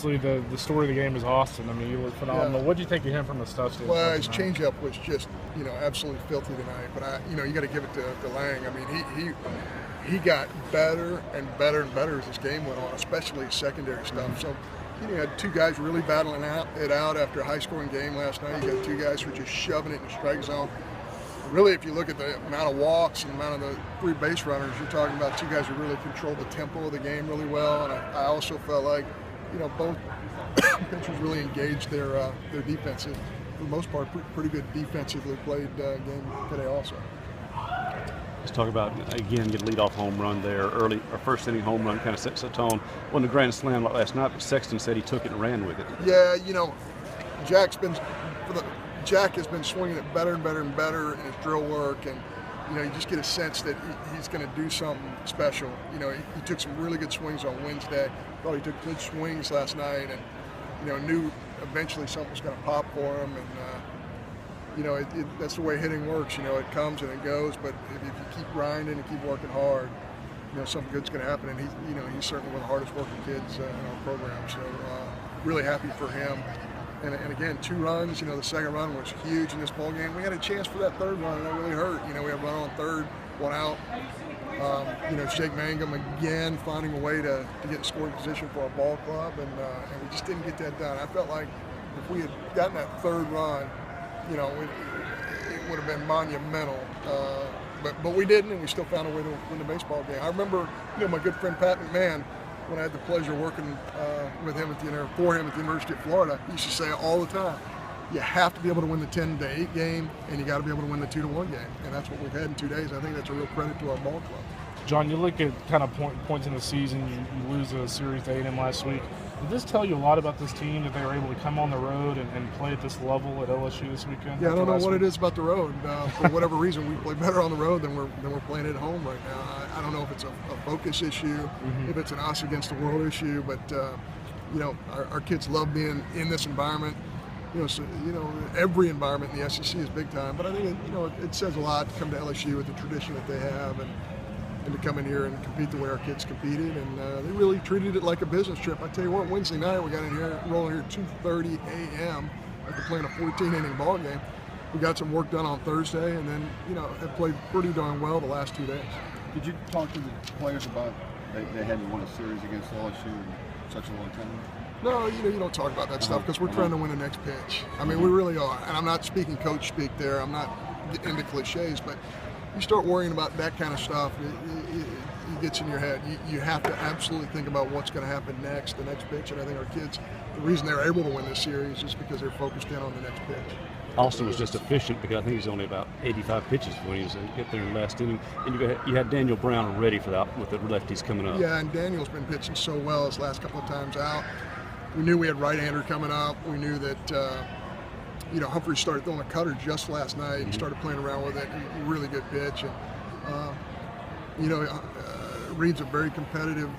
obviously the story of the game is Austin. I mean, he looked phenomenal. Yeah. What did you think of him from the stuff standpoint? Well, his changeup was just, absolutely filthy tonight. But you got to give it to Lang. I mean, he got better and better and better as this game went on, especially secondary stuff. So, you had two guys really battling it out after a high-scoring game last night. You got two guys who were just shoving it in the strike zone. Really, if you look at the amount of walks and the amount of the three base runners, you're talking about two guys who really controlled the tempo of the game really well. And I also felt like, both pitchers really engaged their defensive, for the most part, pretty good defensively played game today also. Let's talk about, again, get a leadoff home run there early. Our first inning home run kind of sets the tone. Wasn't a grand slam like last night, but Sexton said he took it and ran with it. Yeah, Jack has been swinging it better and better and better in his drill work, and you just get a sense that he's going to do something special. He took some really good swings on Wednesday. Thought he took good swings last night, and knew eventually something was going to pop for him. And that's the way hitting works. It comes and it goes, but if you keep grinding and keep working hard, something good's going to happen. And he's certainly one of the hardest working kids in our program. So really happy for him. And again, 2 runs. The second run was huge in this ball game. We had a chance for that third run, and that really hurt. We had a run on third, 1 out. Shake Mangum again finding a way to get in scoring position for our ball club, and we just didn't get that done. I felt like if we had gotten that third run, it would have been monumental. But we didn't, and we still found a way to win the baseball game. I remember, my good friend Pat McMahon, when I had the pleasure of working with him for him at the University of Florida, he used to say all the time, you have to be able to win the 10-8 game, and you got to be able to win the 2-1 game, and that's what we've had in 2 days. I think that's a real credit to our ball club. John, you look at kind of points in the season. You lose a series to A&M last week. Did this tell you a lot about this team that they were able to come on the road and play at this level at LSU this weekend? Yeah, I don't know what it is about the road. For whatever reason, we play better on the road than we're playing at home right now. I don't know if it's a focus issue, if it's an us against the world issue, but our kids love being in this environment. Every environment in the SEC is big time, but I think it says a lot to come to LSU with the tradition that they have, and to come in here and compete the way our kids competed, and they really treated it like a business trip. I tell you what, Wednesday night we got in here, rolling here at 2:30 a.m. after playing a 14-inning ball game. We got some work done on Thursday, and then have played pretty darn well the last 2 days. Did you talk to the players about they hadn't won a series against LSU in such a long time? No, you don't talk about that stuff because we're trying to win the next pitch. I mean, we really are, and I'm not speaking coach speak there. I'm not into cliches, but you start worrying about that kind of stuff, it gets in your head. You have to absolutely think about what's going to happen next, the next pitch. And I think our kids, the reason they're able to win this series is because they're focused in on the next pitch. Austin was just efficient because I think he's only about 85 pitches when he was get there in the last inning. And you had Daniel Brown ready for that with the lefties coming up. Yeah, and Daniel's been pitching so well his last couple of times out. We knew we had right-hander coming up. We knew that Humphrey started throwing a cutter just last night. He started playing around with it. Really good pitch. And, Reed's a very competitive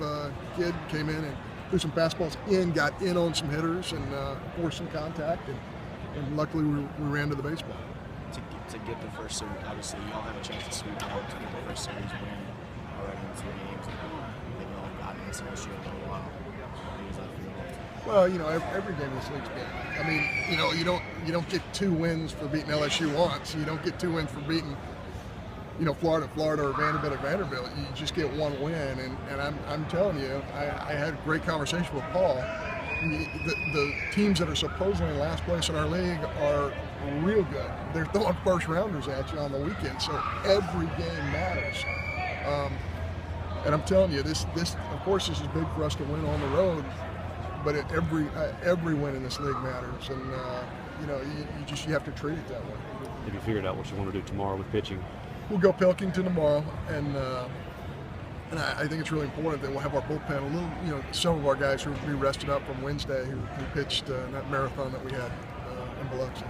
kid. Came in and threw some fastballs in, got in on some hitters, and forced some contact. And luckily we ran to the baseball. To get the first series, obviously you all have a chance to sweep out to get the first series win already in 2 games. They've all gotten this issue in a little while. Well, every game in this league's big. I mean, you don't get 2 wins for beating LSU once. You don't get 2 wins for beating, Florida, or Vanderbilt. You just get 1 win. And I'm telling you, I had a great conversation with Paul. The teams that are supposedly in last place in our league are real good. They're throwing first rounders at you on the weekend, so every game matters. And I'm telling you, this of course this is big for us to win on the road. But every win in this league matters, and you have to treat it that way. Have you figured out what you want to do tomorrow with pitching? We'll go Pilkington tomorrow, and I think it's really important that we'll have our bullpen a little. Some of our guys who will be rested up from Wednesday who pitched that marathon that we had in Biloxi.